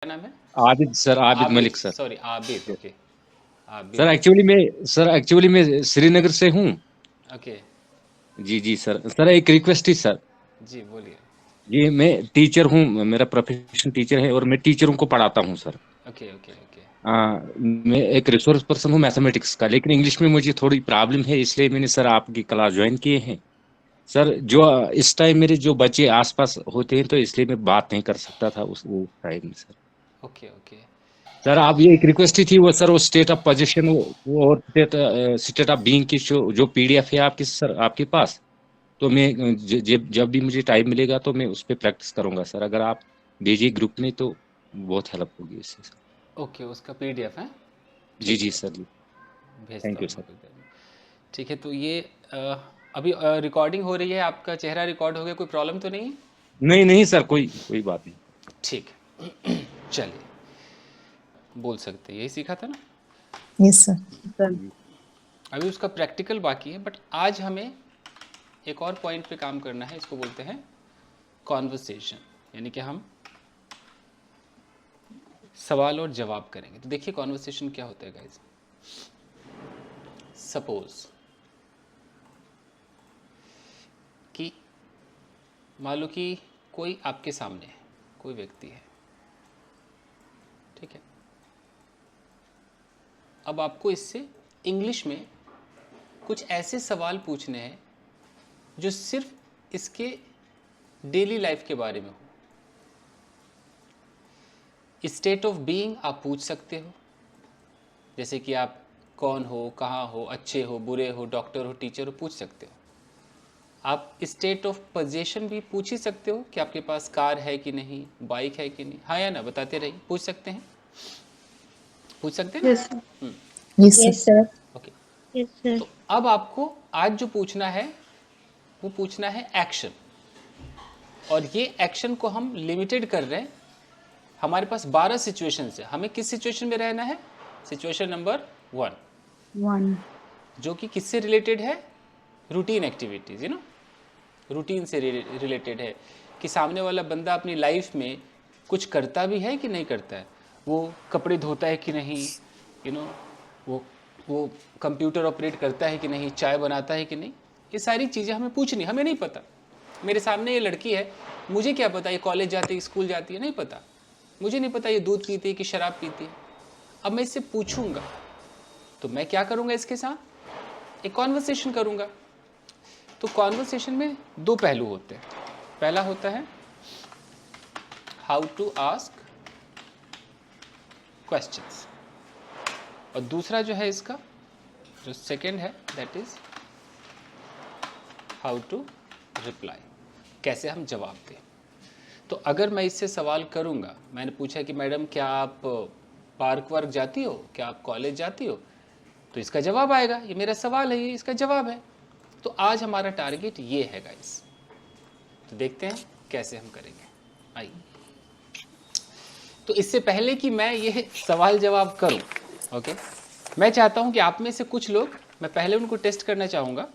क्या नाम है? Abid sir, Abid Abid, Malik sir. Sorry Abid, okay. Sir Abid, actually मैं श्रीनगर से हूँ। ओके। जी सर। सर एक रिक्वेस्ट थी सर। जी बोलिए। जी मैं टीचर हूँ, मेरा प्रोफेशन टीचर है और मैं टीचरों को पढ़ाता हूँ सर। Okay okay okay. मैं एक रिसोर्स पर्सन हूँ मैथमेटिक्स का, लेकिन इंग्लिश में मुझे थोड़ी प्रॉब्लम है, इसलिए मैंने सर आपकी क्लास ज्वाइन किए हैं। सर जो इस टाइम मेरे जो बच्चे आसपास होते हैं तो इसलिए मैं बात नहीं कर सकता था उस टाइम में सर। Okay okay. सर आप ये एक रिक्वेस्ट ही थी, वो सर वो स्टेट ऑफ पोजीशन वो और स्टेट ऑफ बीइंग की जो पीडीएफ है आपकी सर आपके पास, तो मैं जब भी मुझे टाइम मिलेगा तो मैं उस पर प्रैक्टिस करूंगा सर। अगर आप भेजिए ग्रुप में तो बहुत हेल्प होगी इससे सर। ओके, उसका पीडीएफ है। जी ठीक जी है, सर जी। भेजता थैंक यू हूँ मैं सर। कोई देर में। ठीक है, तो ये अभी रिकॉर्डिंग हो रही है, आपका चेहरा रिकॉर्ड हो गया, कोई प्रॉब्लम तो नहीं है? नहीं नहीं सर, कोई कोई बात नहीं। ठीक है। चलिए, बोल सकते हैं, यही सीखा था ना? Yes sir. सर। जी अभी उसका प्रैक्टिकल बाकी है, बट आज हमें एक और पॉइंट पे काम करना है, इसको बोलते हैं कॉन्वर्सेशन, यानी कि हम सवाल और जवाब करेंगे। तो देखिए कॉन्वर्सेशन क्या होता है गाइज। सपोज कि मान लो कि कोई आपके सामने है, कोई व्यक्ति है, ठीक है। अब आपको इससे इंग्लिश में कुछ ऐसे सवाल पूछने हैं जो सिर्फ इसके डेली लाइफ के बारे में हो। स्टेट ऑफ बीइंग आप पूछ सकते हो, जैसे कि आप कौन हो, कहाँ हो, अच्छे हो, बुरे हो, डॉक्टर हो, टीचर हो, पूछ सकते हो। आप स्टेट ऑफ पोजीशन भी पूछ ही सकते हो कि आपके पास कार है कि नहीं, बाइक है कि नहीं, हाँ या ना, बताते रहिए। पूछ सकते हैं, पूछ सकते हैं ना? Yes sir. Yes sir. Yes sir. Okay. Yes sir. तो अब आपको आज जो पूछना है वो पूछना है एक्शन, और ये एक्शन को हम लिमिटेड कर रहे हैं। हमारे पास 12 सिचुएशन है, हमें किस सिचुएशन में रहना है? Situation number 1, 1। जो कि किससे रिलेटेड है? Routine activities, you know, routine से रिलेटेड है कि सामने वाला बंदा अपनी लाइफ में कुछ करता भी है कि नहीं करता है, वो कपड़े धोता है कि नहीं, यू नो, वो कंप्यूटर ऑपरेट करता है कि नहीं, चाय बनाता है कि नहीं। ये सारी चीज़ें हमें पूछनी, हमें नहीं पता। मेरे सामने ये लड़की है, मुझे क्या पता ये कॉलेज जाती है, स्कूल जाती है, नहीं पता। मुझे नहीं पता ये दूध पीती है कि शराब पीती है। अब मैं इससे पूछूंगा तो मैं क्या करूंगा, इसके साथ एक कॉन्वर्सेशन करूंगा। तो कॉन्वर्सेशन में दो पहलू होते हैं। पहला होता है हाउ टू आस्क क्वेश्चंस, और दूसरा जो है इसका जो सेकंड है that is how to reply, कैसे हम जवाब दें। तो अगर मैं इससे सवाल करूंगा, मैंने पूछा कि मैडम क्या आप पार्क वार्क जाती हो, क्या आप कॉलेज जाती हो, तो इसका जवाब आएगा। ये मेरा सवाल है, ये इसका जवाब है। तो आज हमारा टारगेट ये है गाइस। तो देखते हैं कैसे हम करेंगे। आइए, तो इससे पहले कि मैं ये सवाल जवाब करूं, ओके, मैं चाहता हूं कि आप में से कुछ लोग, मैं पहले उनको टेस्ट करना चाहूंगा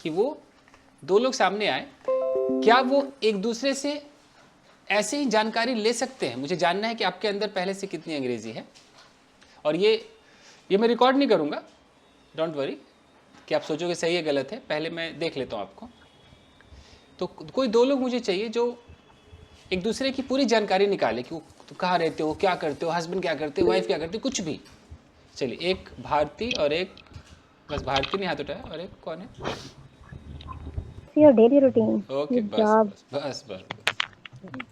कि वो दो लोग सामने आए, क्या वो एक दूसरे से ऐसे ही जानकारी ले सकते हैं। मुझे जानना है कि आपके अंदर पहले से कितनी अंग्रेजी है। और ये मैं रिकॉर्ड नहीं करूंगा, डोंट वरी कि आप सोचोगे सही है गलत है, पहले मैं देख लेता हूं आपको। तो कोई दो लोग मुझे चाहिए जो एक दूसरे की पूरी जानकारी निकाले कि वो तो कहाँ रहते हो, क्या करते हो, हस्बैंड क्या करते हो, वाइफ क्या करते हो, कुछ भी। चलिए, एक भारती और एक, बस भारती ने हाथ उठाया, और एक कौन है? Your daily routine. Okay, your बस जॉब। बस बस बस बस,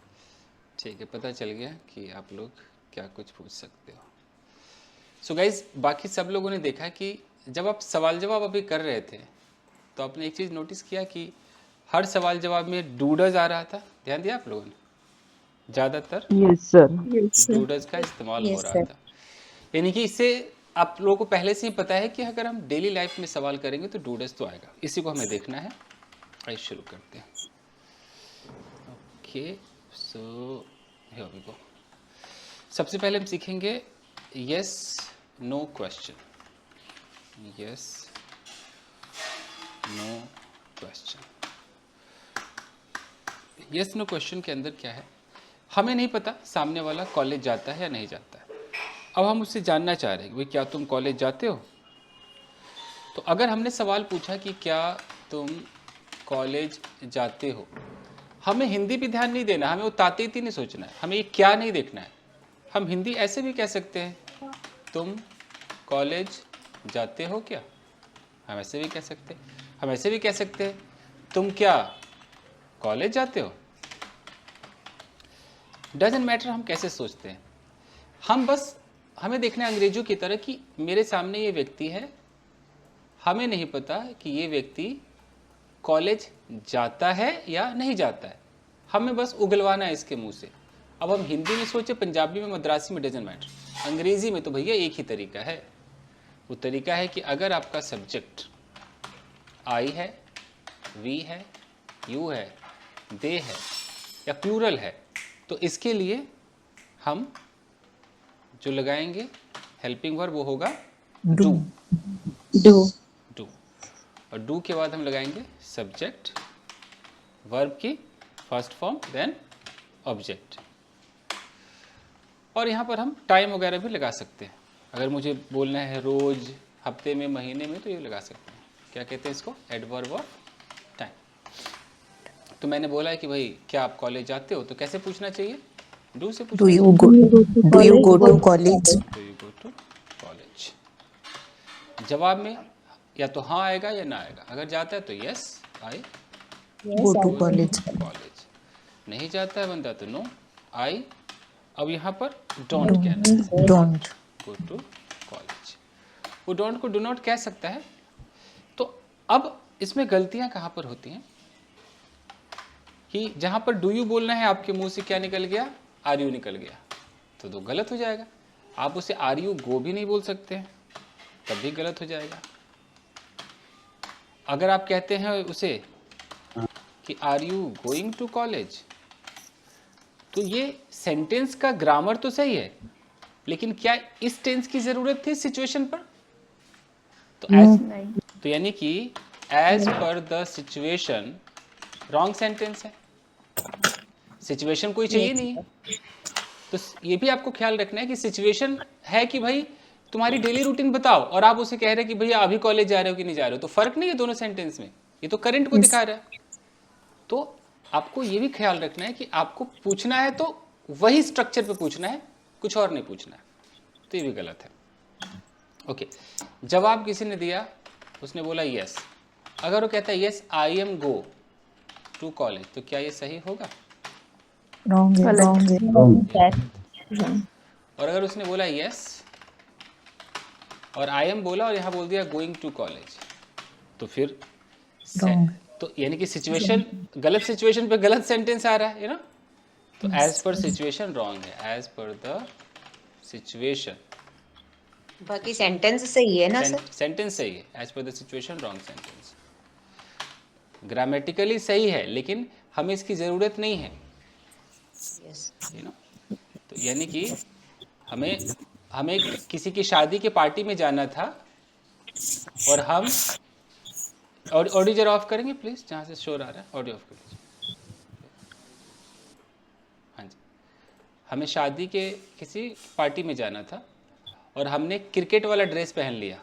ठीक है, पता चल गया कि आप लोग क्या कुछ पूछ सकते हो। सो गाइज, बाकी सब लोगों ने देखा कि जब आप सवाल जवाब अभी कर रहे थे तो आपने एक चीज़ नोटिस किया कि हर सवाल जवाब में डूडर्स आ रहा था। ध्यान दिया आप लोगों ने? ज़्यादातर यस सर। Yes sir. डूडर्स का इस्तेमाल हो यस रहा सर। था। यानी कि इससे आप लोगों को पहले से ही पता है कि अगर हम डेली लाइफ में सवाल करेंगे तो डूडर्स तो आएगा। इसी को हमें देखना है। आइए शुरू करते हैं। Okay, so here we go. सबसे पहले हम सीखेंगे yes no question. Yes no question. Yes no question के अंदर क्या है हमें नहीं पता सामने वाला कॉलेज जाता है या नहीं जाता है। अब हम उससे जानना चाह रहे हैं कि भाई क्या तुम कॉलेज जाते हो। तो अगर हमने सवाल पूछा कि क्या तुम कॉलेज जाते हो, हमें हिंदी पे ध्यान नहीं देना, हमें वो तातीती नहीं सोचना है, हमें ये क्या नहीं देखना है। हम हिंदी ऐसे भी कह सकते हैं, तुम कॉलेज जाते हो क्या, हम ऐसे भी कह सकते हैं। हम ऐसे भी कह सकते हैं, तुम क्या कॉलेज जाते हो। डजंट मैटर हम कैसे सोचते हैं, हम बस हमें देखना है अंग्रेजों की तरह कि मेरे सामने ये व्यक्ति है, हमें नहीं पता कि ये व्यक्ति कॉलेज जाता है या नहीं जाता है, हमें बस उगलवाना है इसके मुंह से। अब हम हिंदी में सोचे, पंजाबी में, मद्रासी में, डजंट मैटर, अंग्रेजी में तो भैया एक ही तरीका है। वो तरीका है कि अगर आपका सब्जेक्ट आई है, वी है, यू है, दे है या प्लूरल है, तो इसके लिए हम जो लगाएंगे हेल्पिंग वर्ब वो होगा डू। Do. डू, और डू के बाद हम लगाएंगे सब्जेक्ट, वर्ब की फर्स्ट फॉर्म, देन ऑब्जेक्ट। और यहाँ पर हम टाइम वगैरह भी लगा सकते हैं। अगर मुझे बोलना है रोज, हफ्ते में, महीने में, तो ये लगा सकते हैं। क्या कहते हैं इसको, एडवर्ब ऑफ टाइम। तो मैंने बोला है कि भाई क्या आप कॉलेज जाते हो, तो कैसे पूछना चाहिए, डू से पूछना Do चाहिए। you go? Do you go to college? Do you go to college? जवाब में या तो हाँ आएगा या ना आएगा। अगर जाता है तो yes I Go to college. College, नहीं जाता है बंदा तो नो आई। अब यहाँ पर डोंट कहना है, Don't. Go to college. वो डोंट को डू नॉट कह सकता है। तो अब इसमें गलतियां कहाँ पर होती हैं कि जहाँ पर डू यू बोलना है, आपके मुंह से क्या निकल गया, आर यू निकल गया, तो गलत हो जाएगा। आप उसे आर यू गो भी नहीं बोल सकते हैं, तब भी गलत हो जाएगा। अगर आप कहते हैं उसे कि are you going to college, तो ये सेंटेंस का ग्रामर तो सही है, लेकिन क्या इस टेंस की जरूरत थी सिचुएशन पर, तो यानी कि as per the situation wrong sentence है, सिचुएशन कोई चाहिए नहीं है। तो ये भी आपको ख्याल रखना है कि सिचुएशन है कि भाई तुम्हारी डेली रूटीन बताओ, और आप उसे कह रहे हैं कि भैया अभी कॉलेज जा रहे हो कि नहीं जा रहे हो, तो फर्क नहीं है दोनों सेंटेंस में, ये तो करंट को दिखा रहा है। तो आपको ये भी ख्याल रखना है कि आपको पूछना है तो वही स्ट्रक्चर पे पूछना है, कुछ और नहीं पूछना है, तो ये भी गलत है। ओके, जवाब किसी ने दिया, उसने बोला यस। अगर वो कहता है yes I am go to college, तो क्या ये सही होगा? Wrong. और अगर उसने बोला यस और आई एम बोला और यहाँ बोल दिया गोइंग टू कॉलेज, तो फिर Wrong. तो यानी कि सिचुएशन, गलत सिचुएशन पे गलत सेंटेंस आ रहा है ना। तो एज पर सिचुएशन रॉन्ग है, एज पर द सिचुएशन। बाकी सेंटेंस सही है ना सर? सेंटेंस सही है, as per the situation wrong sentence. Grammatically सही है, लेकिन हमें इसकी जरूरत नहीं है, यस। You know. तो यानी कि हमें किसी की शादी के पार्टी में जाना था, और हम ऑडियो जरा ऑफ करेंगे प्लीज, जहाँ से शोर आ रहा है ऑडियो ऑफ करेंगे। हाँ जी, हमें शादी के किसी पार्टी में जाना था और हमने क्रिकेट वाला ड्रेस पहन लिया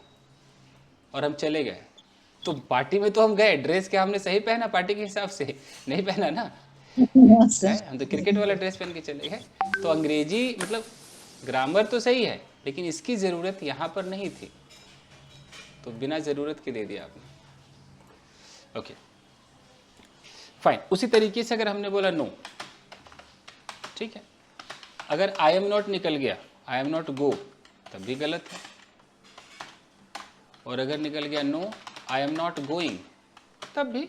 और हम चले गए। तो पार्टी में तो हम गए, ड्रेस क्या हमने सही पहना पार्टी के हिसाब से? नहीं पहना ना, हम तो क्रिकेट वाला ड्रेस पहन के चले गए। तो अंग्रेजी मतलब ग्रामर तो सही है, लेकिन इसकी ज़रूरत यहाँ पर नहीं थी, तो बिना ज़रूरत के दे दिया आपने। Okay fine. उसी तरीके से अगर हमने बोला नो, ठीक है, अगर आई एम नॉट निकल गया, आई एम नॉट गो, तब भी गलत है। और अगर निकल गया no I am not going, तब भी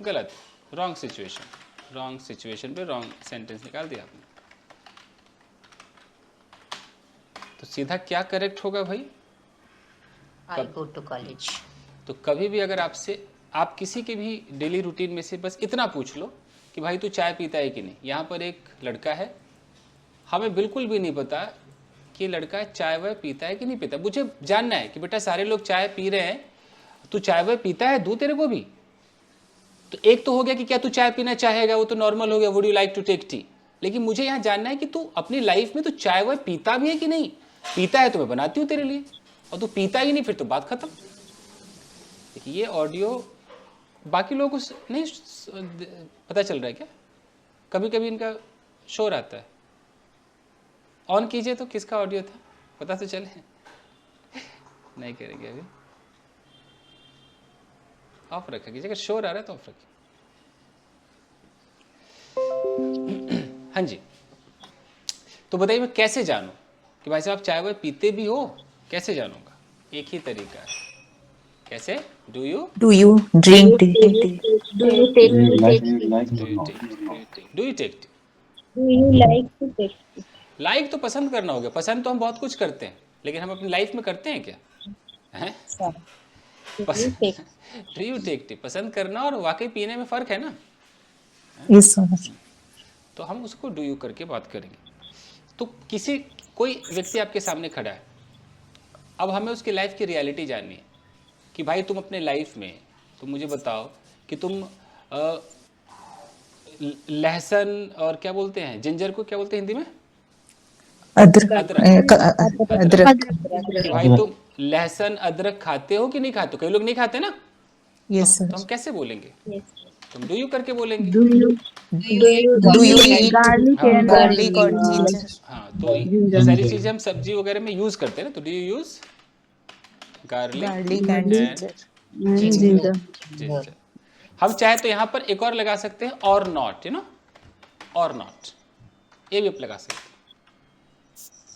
गलत, रॉन्ग सिचुएशन। रॉन्ग सिचुएशन पे रॉन्ग सेंटेंस निकाल दिया आपने। तो सीधा क्या करेक्ट होगा भाई? I go to college. तो कभी भी अगर आपसे, आप किसी के भी डेली रूटीन में से बस इतना पूछ लो कि भाई तू चाय पीता है कि नहीं। यहाँ पर एक लड़का है, हमें बिल्कुल भी नहीं पता कि लड़का चाय वाय पीता है कि नहीं पीता। मुझे जानना है कि बेटा सारे लोग चाय पी रहे हैं, तू चाय वाय पीता है, दूं तेरे को भी। तो एक तो हो गया कि क्या तू चाय पीना चाहेगा, वो तो नॉर्मल हो गया, would you like to take tea. लेकिन मुझे यहाँ जानना है कि तू अपनी लाइफ में तू चाय वाय पीता भी है कि नहीं। पीता है तो मैं बनाती हूँ तेरे लिए, और तू पीता ही नहीं फिर तो बात खत्म। देखिए ये ऑडियो बाकी लोगों को नहीं पता चल रहा है क्या? कभी कभी इनका शोर आता है। ऑन कीजिए तो किसका ऑडियो था पता तो चले। नहीं करेंगे अभी, ऑफ रखा कीजिए, अगर शोर आ रहा है तो ऑफ रखिए। हाँ जी, तो बताइए मैं कैसे जानूं कि भाई साहब चाय वाय पीते भी हो? कैसे जानूंगा? एक ही तरीका है। कैसे? Do you drink tea? Do you take Do you to like take? Do you take Do you like to take? Like तो पसंद करना हो गया। पसंद तो हम बहुत कुछ करते हैं, लेकिन हम अपनी लाइफ में करते हैं क्या? हैं? Do you take? Do you take tea पसंद करना और वाकई पीने में फ़र्क है ना। Yes, sir. तो हम उसको डू यू करके बात करेंगे। तो कोई व्यक्ति आपके सामने खड़ा है, अब हमें उसकी लाइफ की रियलिटी जाननी है कि भाई तुम अपने लाइफ में तुम मुझे बताओ कि तुम लहसुन और क्या बोलते हैं, जिंजर को क्या बोलते हैं हिंदी में? अदरक कि भाई तुम लहसुन अदरक खाते हो कि नहीं खाते हो? कई लोग नहीं खाते ना। yes sir. तो हम कैसे बोलेंगे? तुम डू यू करके बोलेंगे। Do you eat garlic or ginger? हाँ, तो ये सारी चीजें हम सब्जी वगैरह में यूज करते हैं ना। तो do you use garlic Garlic and ginger. Ginger. हम चाहे तो यहाँ पर एक और लगा सकते हैं, और नॉट, यू नो, और नॉट, ये भी आप लगा सकते हैं।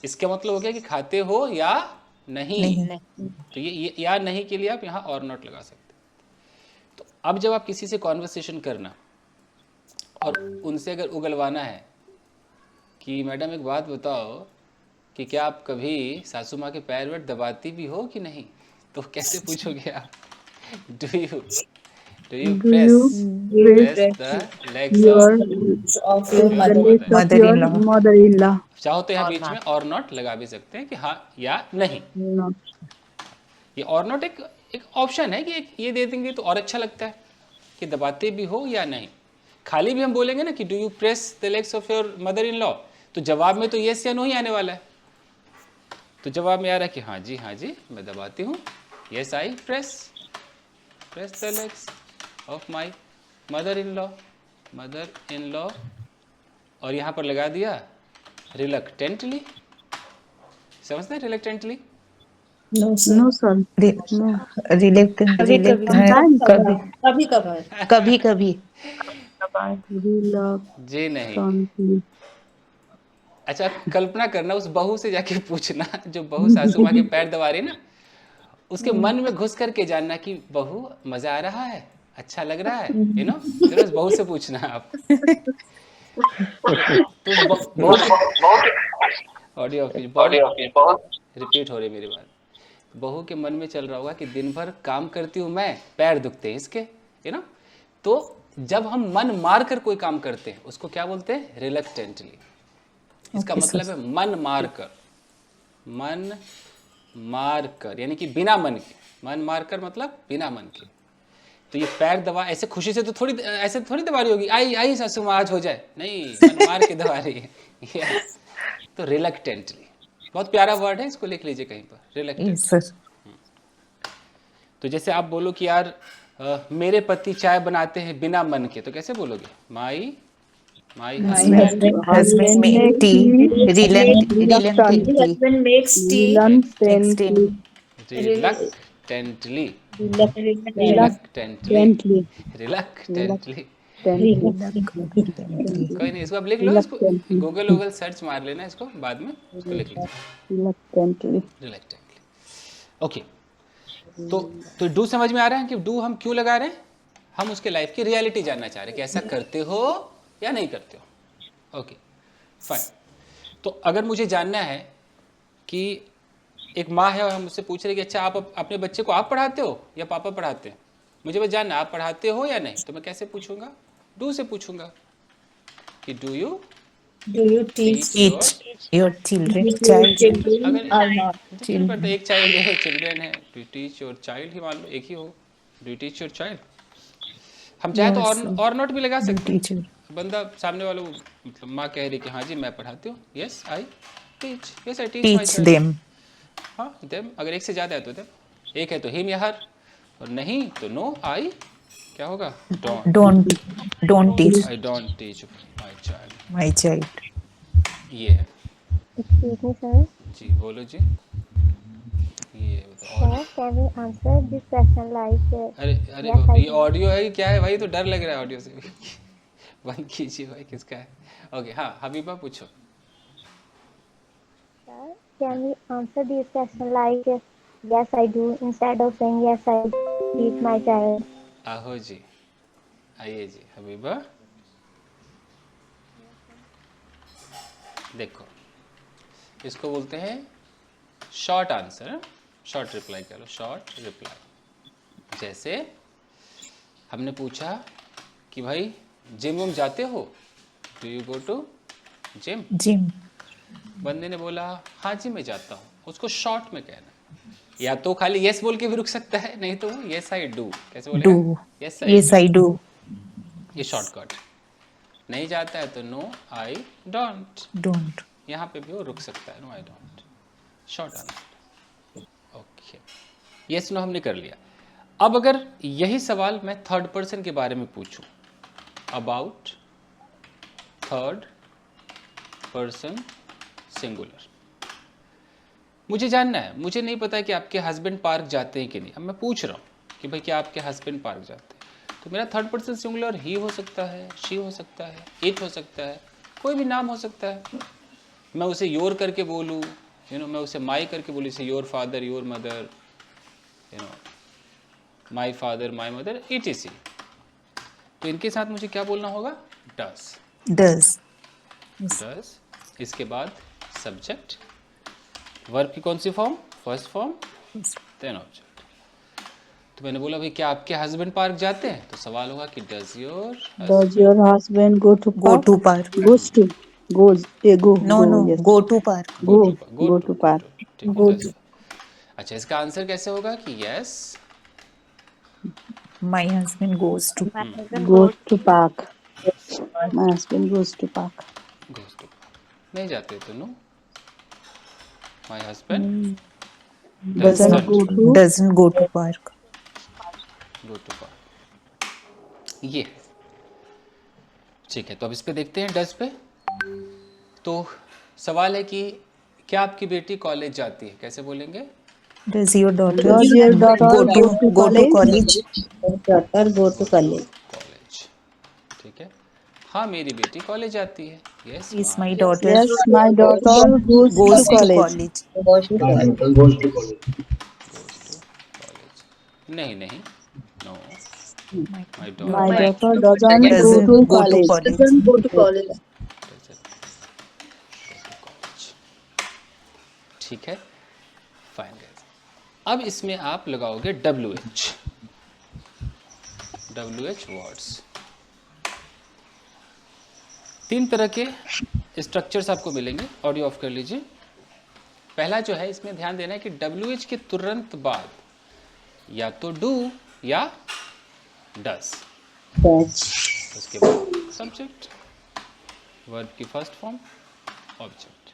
इसका मतलब हो गया कि खाते हो या नहीं। तो ये या नहीं के लिए आप यहाँ और नॉट लगा सकते हैं। तो अब जब आप किसी से कॉन्वर्सेशन करना और उनसे अगर उगलवाना है कि मैडम एक बात बताओ कि क्या आप कभी सासू माँ के पैर वैर दबाती भी हो कि नहीं, तो कैसे पूछोगे आप? Do you press the legs of your Mother-in-law. चाहो तो यहाँ बीच में और नॉट लगा भी सकते हैं कि हाँ या नहीं। ये और नॉट एक ऑप्शन है कि ये दे देंगे तो और अच्छा लगता है कि दबाते भी हो या नहीं। खाली भी हम बोलेंगे ना कि do you press the legs of your mother in law, तो जवाब में तो येस या नो ही आने वाला है। तो जवाब में आ रहा है कि हाँ जी मैं दबाती हूँ, yes I press the legs of my mother in law, और यहाँ पर लगा दिया रिलक्टेंटली। समझते हैं रिलक्टेंटली? No sir. Reluctant. कभी जी नहीं। अच्छा, कल्पना करना उस बहू से जाके पूछना जो बहू सासू माँ के पैर दबा रही ना, उसके मन में घुस करके जानना कि बहू मजा आ रहा है, अच्छा लग रहा है, यू नो। फिर उस बहू से पूछना आप। तो ऑडियो रिपीट हो रही मेरी बात। बहू के मन में चल रहा होगा कि दिन भर काम करती हूँ मैं, पैर दुखते हैं इसके, यू नो। तो जब हम मन मार कर कोई काम करते हैं उसको क्या बोलते हैं? रिलक्टेंटली। इसका मतलब है मन मार कर यानी कि बिना मन के। मन मार कर मतलब बिना मन के। तो ये पैर दबा ऐसे खुशी से तो ऐसे थोड़ी दबा रही होगी, आई सासू माँ आज हो जाए, नहीं, मन मार के दबा रही है। yes. तो रिलक्टेंटली बहुत प्यारा वर्ड है, इसको लिख लीजिए कहीं पर, रिलक्टेंटली। Yes sir. तो जैसे आप बोलो कि यार मेरे पति चाय बनाते हैं बिना मन के, तो कैसे बोलोगे? माई Husband make tea reluctantly. Husband makes tea reluctantly. कोई नहीं, इसको आप लिख लो, इसको गूगल सर्च मार लेना, इसको बाद में इसको लिख लीजिए रिलक्टेंटली। ओके, तो डू समझ में आ रहा है कि डू हम क्यों लगा रहे हैं? हम उसके लाइफ की रियलिटी जानना चाह रहे हैं कि ऐसा करते हो या नहीं करते हो। Okay fine. तो अगर मुझे जानना है कि एक माँ है और हम उससे पूछ रहे कि अच्छा आप अपने बच्चे को आप पढ़ाते हो या पापा पढ़ाते हैं, मुझे बस जानना आप पढ़ाते हो या नहीं, तो मैं कैसे पूछूंगा? डू से पूछूंगा कि do you Teach your children. अगर एक चाइल्ड है, चिल्ड्रन है, डू टीच योर चाइल्ड ही मान लो, एक ही हो, डू टीच योर चाइल्ड। हम चाहे तो और नॉट भी लगा सकते हैं, बंदा सामने वालों को मतलब माँ कह रही कि हाँ जी मैं पढ़ाती हूँ, yes I teach, yes I teach my Teach child. them. हाँ देम, अगर एक से ज़्यादा है तो देम, एक है तो हिम या हर, और नहीं तो नो आई क्या होगा, don't. Don't teach I don't teach my child, my child. ये है। Excuse me, sir. जी बोलो जी, ये और Sir, can we answer this question like अरे अरे yes, I ये do. ऑडियो है कि क्या है भाई, तो डर लग रहा है ऑडियो से भी। बंद कीजिए भाई, किसका है। ओके हाँ हबीबा पूछो। Sir, can we answer this question like yes, I do instead of saying yes, I teach my child? आहो जी, आइए जी हबीबा, देखो इसको बोलते हैं शॉर्ट आंसर, शॉर्ट रिप्लाई कह लो, शॉर्ट रिप्लाई। जैसे हमने पूछा कि भाई जिम वम जाते हो, do you go to gym, Gym. बंदे ने बोला हाँ जी मैं जाता हूँ, उसको शॉर्ट में कहना, या तो खाली यस बोल के भी रुक सकता है, नहीं तो यस आई डू, कैसे बोलेगा, Do. Yes I Yes, do, I do. ये शॉर्टकट। नहीं जाता है तो नो आई डोंट, Don't. यहाँ पे भी वो रुक सकता है, no I don't, short answer. Okay, yes no हमने कर लिया। अब अगर यही सवाल मैं थर्ड पर्सन के बारे में पूछूं, अबाउट थर्ड पर्सन सिंगुलर, मुझे जानना है, मुझे नहीं पता कि आपके हस्बैंड पार्क जाते हैं कि नहीं, अब मैं पूछ रहा हूँ कि भाई क्या आपके हस्बैंड पार्क जाते हैं, तो मेरा थर्ड पर्सन सिंगुलर ही हो सकता है, शी हो सकता है, इट हो सकता है, कोई भी नाम हो सकता है। मैं उसे योर करके बोलूँ, मैं उसे माई करके बोलूँ, जैसे your father, your mother, my father, my mother, etc। तो इनके साथ मुझे क्या बोलना होगा, डस, Does. डस। इसके बाद सब्जेक्ट, वर्ब की कौन सी form, first form, then object. तो मैंने बोला भाई क्या आपके हस्बैंड पार्क जाते हैं, तो सवाल होगा कि does your Does your husband go to Go park? to park. Goes to. Goes. No, Go. no. Yes. Go to park. Go Go. To go Go to to go park. To, ठीक है Go does. अच्छा इसका answer कैसे होगा कि yes My husband goes to. My husband Goes goes to park. to work. My husband goes to park. Goes to, नहीं जाते तो no, my husband Doesn't doesn't go to. Doesn't go to park. Go to park, ये ठीक है। तो अब इस पे देखते हैं डज पे। तो सवाल है कि क्या आपकी बेटी कॉलेज जाती है, कैसे बोलेंगे, Does your daughter Does your daughter go to college? Daughter go to college. College, ठीक है। हाँ मेरी बेटी कॉलेज जाती है, yes Is my my daughter Yes, my daughter goes to goes to college. college? Goes to college. Goes to college, नहीं नहीं, no My my My daughter daughter doesn't go doesn't to go to college. college. Go to college. ठीक है, fine guys. अब इसमें आप लगाओगे WH, WH words. तीन तरह के स्ट्रक्चर्स आपको मिलेंगे, ऑडियो ऑफ कर लीजिए। पहला जो है इसमें ध्यान देना है कि WH के तुरंत बाद या तो डू या डस, उसके बाद सब्जेक्ट, वर्ब की फर्स्ट फॉर्म, ऑब्जेक्ट।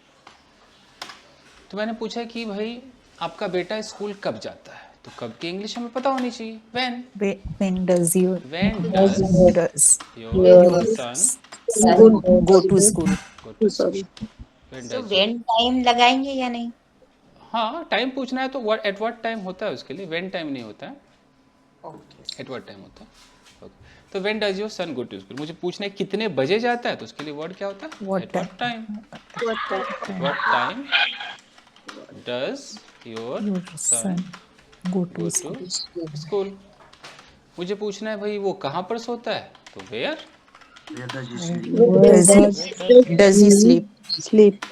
तो मैंने पूछा कि भाई आपका बेटा स्कूल कब जाता है, तो कब की इंग्लिश हमें पता होनी चाहिए, when, When does your when does does your son go to school? Go to school, when तो डज। वेन टाइम लगाएंगे या नहीं? हाँ टाइम पूछना है तो एट व्हाट टाइम होता है, उसके लिए व्हेन टाइम नहीं होता है, ओके। एट व्हाट टाइम होता है। Okay. तो when does your son go to school, मुझे पूछना है कितने बजे जाता है, तो उसके लिए वर्ड क्या होता है, What at what time, what time does your Your son son go go to school. To school. मुझे पूछना है भाई वो कहाँ पर सोता है, तो where, Does he sleep? Sleep.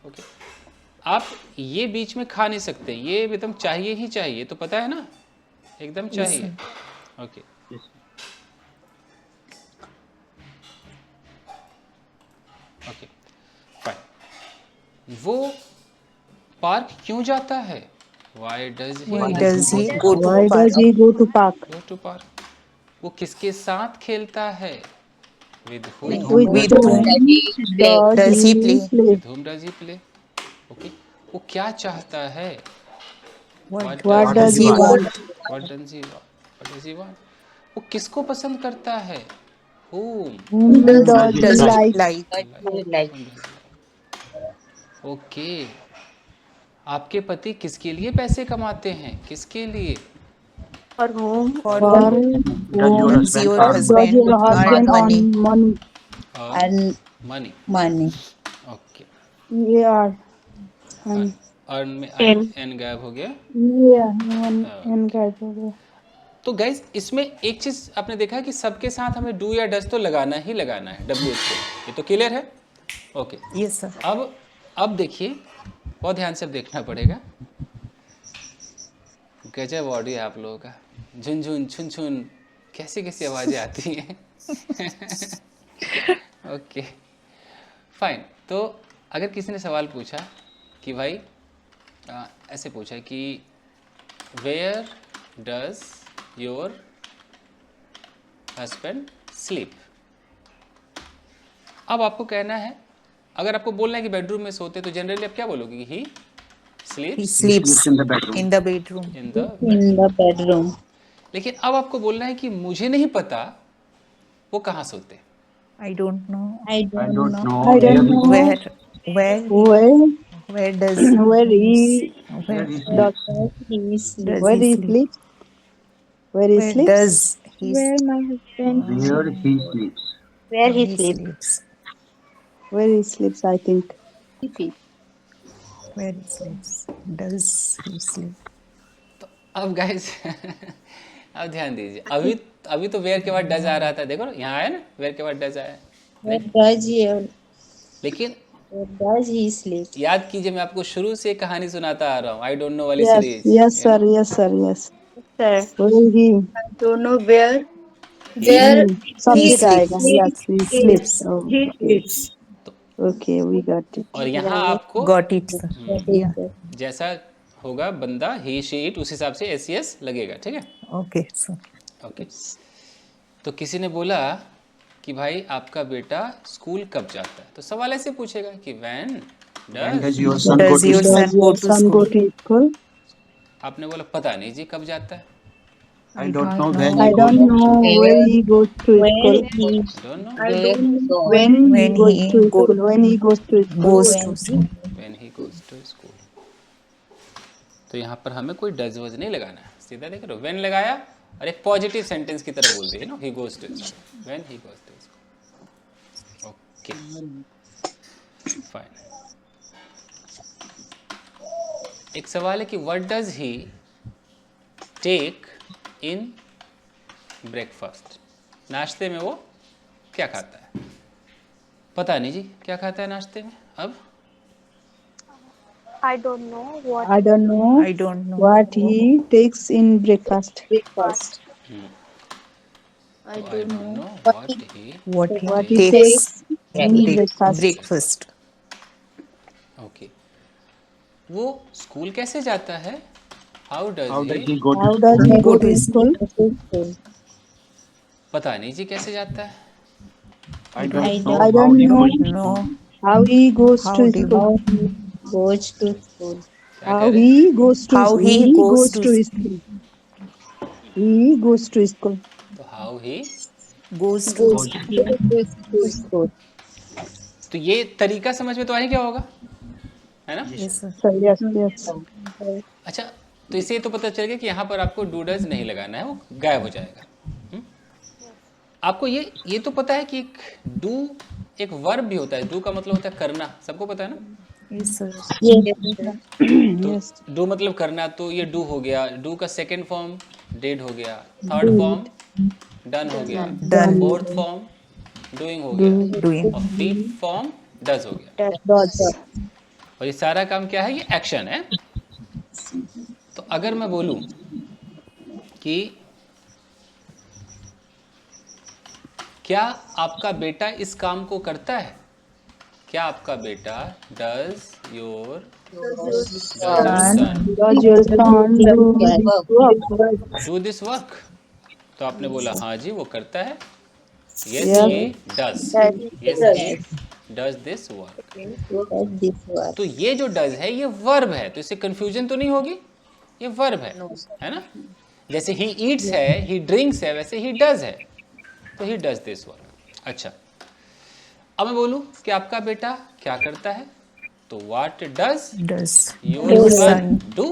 Okay. आप ये बीच में खा नहीं सकते, ये एकदम चाहिए ही चाहिए, तो पता है ना, एकदम चाहिए। Okay okay fine. वो पार्क क्यों जाता है, why does Why he does he go to Why park? does he go to park? Go to park. वो किसके साथ खेलता है, With With whom whom Does he play? with whom does he play? Okay. वो क्या चाहता है? What What does he want? What does he want? What does he want? वो किसको पसंद करता है? Whom? whom does he Does like? like? Like okay. आपके पति किसके लिए पैसे कमाते हैं? किसके लिए? For whom? For Whom whom does your does husband your earn husband money? earn money? and money. money. Okay. Yeah. Earn में एन गायब हो गया। And guys, तो गाइज इसमें एक चीज आपने देखा है कि सबके साथ हमें डू या डज तो लगाना ही लगाना है डब्ल्यू को। ये तो क्लियर है? ओके। Yes, sir. अब देखिए, बहुत ध्यान से अब देखना पड़ेगा। गजब ऑडियो है आप लोगों का, झुनझुन छुन छुन कैसी कैसी आवाज़ें आती हैं। Okay fine. तो अगर किसी ने सवाल पूछा कि भाई ऐसे पूछा कि where does your husband sleep, अब आपको कहना है, अगर आपको बोलना है कि बेडरूम में सोते तो जनरली आप क्या बोलोगे कि ही He स्लीप्स sleeps in the bedroom. In the In the bedroom. लेकिन अब आपको बोलना है कि मुझे नहीं पता वो कहाँ सोते हैं। I don't know I don't know. I don't know where where does where he where does He sleeps. where he sleep? sleeps. Where he Where sleeps. does he Where my husband Where he sleeps. where he sleeps. I think. where he sleeps? Does he sleep? अब guys अब ध्यान दीजिए, अभी तो where के बाद does आ रहा था, देखो ना यहाँ आया ना, वेयर के बाद डज आया। लेकिन Where does he sleep? याद कीजिए, मैं आपको शुरू से कहानी सुनाता आ रहा हूँ, आई डोंट नो वाली Yes. Series. Yes, sir. Yes, sir. Yes. Sir, Where he don't know where he something sleeps. आएगा. Yes, he sleeps. Oh, he okay. sleeps. Okay, we got it. और यहाँ आपको Got it, sir. Yeah. जैसा होगा बंदा ही she it, उस हिसाब से एस लगेगा, ठीक है? Okay, sir. ओके। तो किसी ने बोला कि भाई आपका बेटा स्कूल कब जाता है, तो सवाल ऐसे पूछेगा कि when does, Does your Does son go your to son go school? to school? आपने बोला पता नहीं जी कब जाता है, I don't know I don't know where he goes to Where school. he don't know I don't know. When he When goes he to go- school. When he goes to school. Goes to school. When he goes to school. तो यहाँ पर हमें कोई does वज नहीं लगाना है, सीधा देख रहे हो, व्हेन लगाया और एक पॉजिटिव सेंटेंस की तरह बोल दिए, no he goes to school, when he goes to school. Okay fine. एक सवाल है कि what does he take in breakfast, नाश्ते में वो क्या खाता है? पता नहीं जी क्या खाता है नाश्ते में। अब I don't know what I don't know I don't know. what he takes in breakfast. breakfast. I I don't don't know. know what he What What he he takes in in breakfast. breakfast. Okay. वो school कैसे जाता है? How does he, How does he go to school? पता नहीं जी कैसे जाता है। I don't know No. how he goes How to do- school. Goes to school. क्या How कह रहे हैं? he goes to How school. he He goes goes to to school. He goes to school. तो how he, Goes to To school. तो ये तरीका समझ में तो आ ही गया होगा, है ना? yes, sir. So yes, yes. अच्छा, तो इससे तो पता चल गया कि यहाँ पर आपको डू डज नहीं लगाना है, वो गायब हो जाएगा। आपको ये तो पता है कि एक डू एक वर्ब भी होता है, डू का मतलब होता है करना, सबको पता है ना? Yes, sir. Yes. तो डू मतलब करना, तो ये डू हो गया, डू का सेकंड फॉर्म डिड हो गया, थर्ड फॉर्म डन हो गया, Done. फोर्थ फॉर्म डूइंग हो गया, Doing. और फिफ्थ फॉर्म डज हो गया। Does. और ये सारा काम क्या है? ये एक्शन है। तो अगर मैं बोलूं कि क्या आपका बेटा इस काम को करता है, क्या आपका बेटा does your sun Does your son do this work? Do this work, तो आपने बोला हाँ जी वो करता है। Yes, Yes. he does. Yes, he does this work. Does this work. तो ये जो does है ये verb है, तो इससे confusion तो नहीं होगी, ये verb है, No, sir. है ना? जैसे he eats है, he drinks है, वैसे he does है, तो he does this work. अच्छा, अब मैं बोलूँ कि आपका बेटा क्या करता है, तो what does Does your your son son do?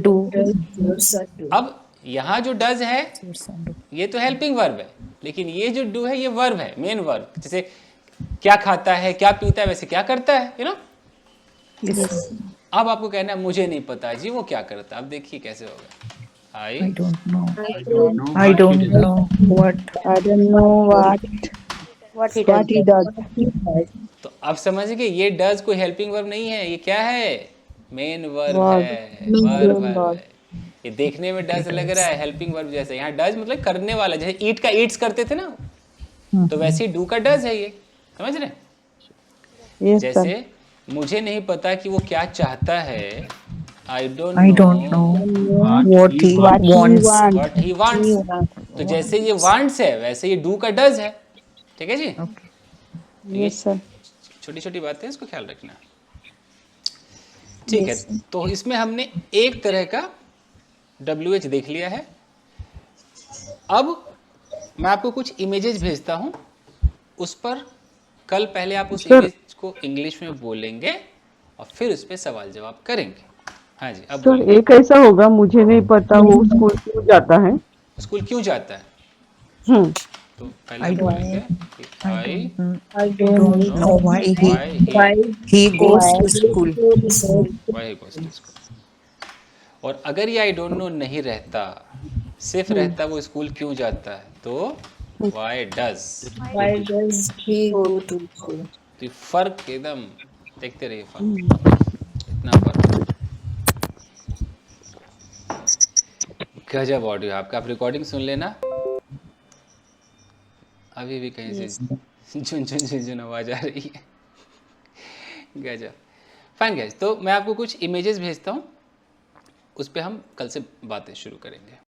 do? अब यहाँ जो does है Your son do. ये तो हेल्पिंग वर्ब है, लेकिन ये जो डू है ये वर्ब है, मेन वर्ब। जैसे क्या खाता है, क्या पीता है, वैसे क्या करता है, यू नो। Yes. अब आपको कहना है मुझे नहीं पता जी वो क्या करता है। अब देखिए कैसे होगा। I I don't know. I don't know what. I don't know What he what he does. does. तो अब समझ गए ये डज कोई हेल्पिंग वर्ब नहीं है, ये क्या है, मेन वर्ब Verb. है, Main वर्ब verb. है। ये देखने में डज लग रहा है हेल्पिंग वर्ब जैसे, यहाँ डज मतलब करने वाला, जैसे ईट का ईट्स करते थे ना, तो वैसे ही डू का डज है, ये समझ रहे हैं? Yes, sir. जैसे मुझे नहीं पता कि वो क्या चाहता है, I don't I don't know what he What he wants. wants. What he wants. तो जैसे ये वांट्स है वैसे ये डू का डज है, ठीक है जी। Okay. Yes, sir. छोटी छोटी बातें इसको ख्याल रखना, ठीक है। तो इसमें हमने एक तरह का WH देख लिया है। अब मैं आपको कुछ इमेजेस भेजता हूं, उस पर कल पहले आप उस इमेज को इंग्लिश में बोलेंगे और फिर उस पर सवाल जवाब करेंगे। हाँ जी, अब सर बोलिए। एक ऐसा होगा, मुझे नहीं पता वो स्कूल क्यों जाता है। स्कूल क्यों जाता है, हम्म तो पहले हम बोलेंगे कि आई I don't know why he goes to school. why he goes to school। और अगर ये आई डोंट नो नहीं रहता, सिर्फ रहता वो स्कूल क्यों जाता है, तो why does। Why does he go to school? तो फर्क एकदम देखते रहिए, फर्क इतना फर्क। गजब ऑडियो आपका, आप रिकॉर्डिंग सुन लेना, अभी भी कहीं से झुन झुन झुन झुन आवाज आ रही है। गजब। फाइन गाइस, तो मैं आपको कुछ इमेजेस भेजता हूँ, उस पर हम कल से बातें शुरू करेंगे।